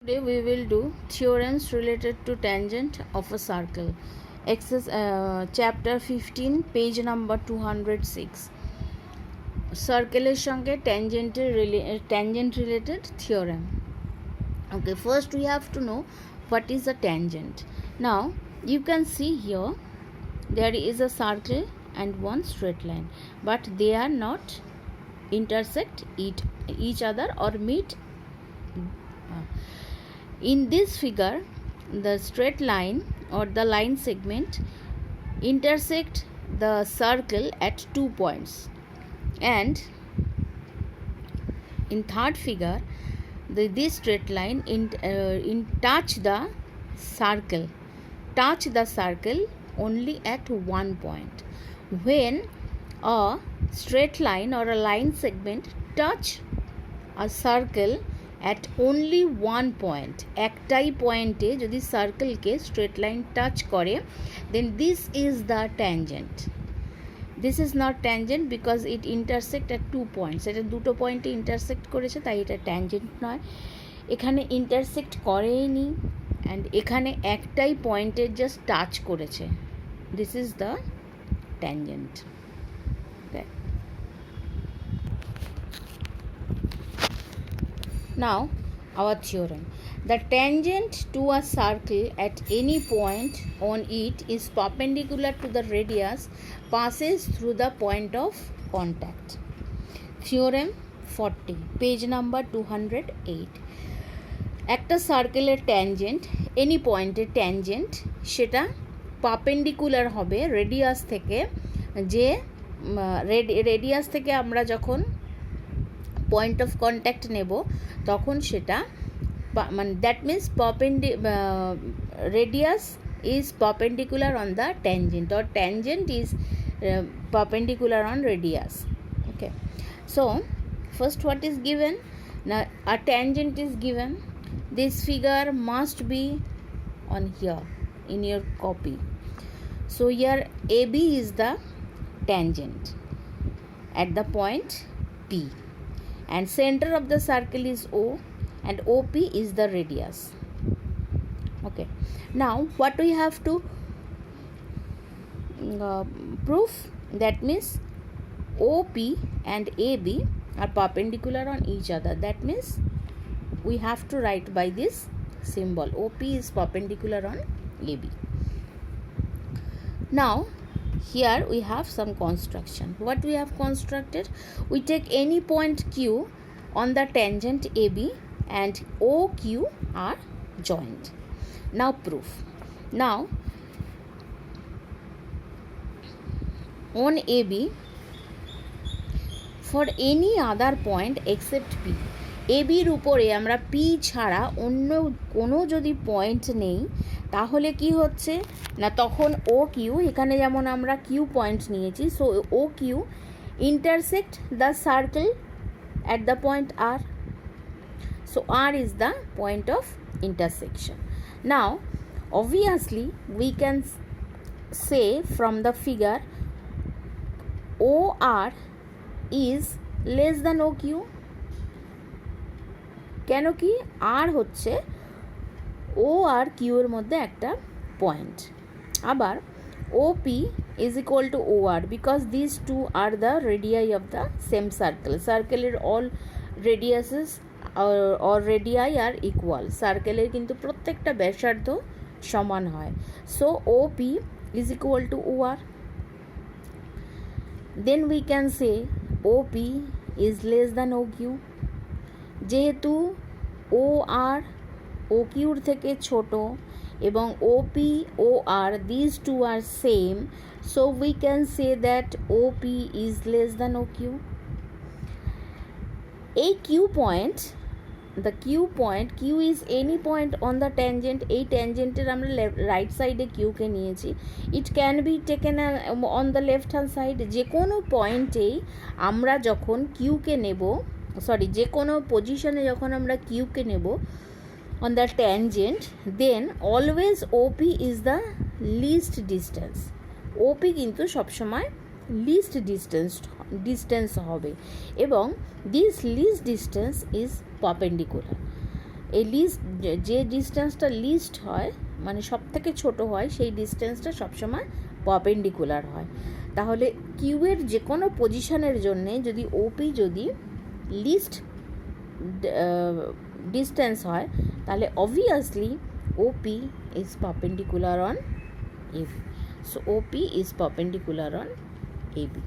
Today we will do theorems related to tangent of a circle. Chapter 15, page number 206. সার্কেলের সঙ্গে tangent related theorem. Okay, first we have to know what is a tangent. Now you can see here there is a circle and one straight line, but they are not intersect each other or meet. In this figure, the straight line or the line segment intersect the circle at 2 points, and in third figure, this straight line touch the circle only at 1 point. When a straight line or a line segment touch a circle at only 1 point, একটাই পয়েন্টে যদি সার্কেলকে straight line touch করে, then this is the tangent. This is not tangent because it intersect at 2 points. এটা দুটো পয়েন্টে intersect করেছে, তাই এটা ট্যানজেন্ট নয়। এখানে ইন্টারসেক্ট করেনি অ্যান্ড এখানে একটাই পয়েন্টে জাস্ট টাচ করেছে। This is the tangent. Okay. Now our theorem. The tangent to a circle at any point on it is perpendicular to the radius passes through the point of contact. Theorem 40, page number 208. একটা সার্কেলের tangent any পয়েন্টের tangent সেটা perpendicular হবে radius থেকে, যে radius থেকে আমরা যখন পয়েন্ট অফ কন্ট্যাক্ট নেব তখন সেটা মানে that means radius is perpendicular on the tangent or tangent is perpendicular on radius. Okay, so first what is given? Now a tangent is given. This figure must be on here in your copy. So here AB is the tangent at the point P, and center of the circle is O, and OP is the radius. Okay, now what we have to prove? That means OP and AB are perpendicular on each other. That means we have to write by this symbol. OP is perpendicular on AB. Now here we have some construction. What we have constructed? We take any point Q on the tangent AB and OQ are joined. Now proof. Now on AB, for any other point except P, এবির উপরে আমরা P ছাড়া অন্য কোনো যদি point নেই তাহলে কি হচ্ছে না, তখন ও কিউ, এখানে যেমন আমরা কিউ পয়েন্ট নিয়েছি, so O Q intersect the circle at the point R, so R is the point of intersection. Now obviously we can say from the figure OR is less than OQ. কেন কি? আর হচ্ছে ও আর Q এর মধ্যে একটা point. আবার OP is equal to OR because these two are the radii of the same circle. সার্কেলের all radiuses or radii are equal. সার্কেলের কিন্তু প্রত্যেকটা ব্যাসার্ধ সমান হয়। So OP is equal to OR. Then we can say OP is less than OQ. যেহেতু ও আর ও কিউর থেকে ছোট এবং ওপি ও আর this two are same, so we can say that OP is less than O Q. এই Q point, the Q point, Q is any point on the tangent, এই ট্যানজেন্টের আমরা রাইট সাইডে কিউকে নিয়েছি। It can be taken on the left hand side. যে কোনো পয়েন্টেই আমরা যখন কিউকে নেব, যে কোনো পজিশনে যখন আমরা কিউকে নেব on the tangent, then always OP is the least distance. OP কিন্তু সবসময় লিস্ট ডিস্টেন্স হবে এবং this least distance is perpendicular. এই লিস্ট যে ডিস্টেন্সটা লিস্ট হয় মানে সব থেকে ছোটো হয় সেই ডিস্টেন্সটা সবসময় পারপেন্ডিকুলার হয়। তাহলে কিউয়ের যে কোনো পজিশনের জন্যে যদি ওপি যদি লিস্ট ডিস্টেন্স হয় তাহলে obviously OP is perpendicular on AB. So OP is perpendicular on AB.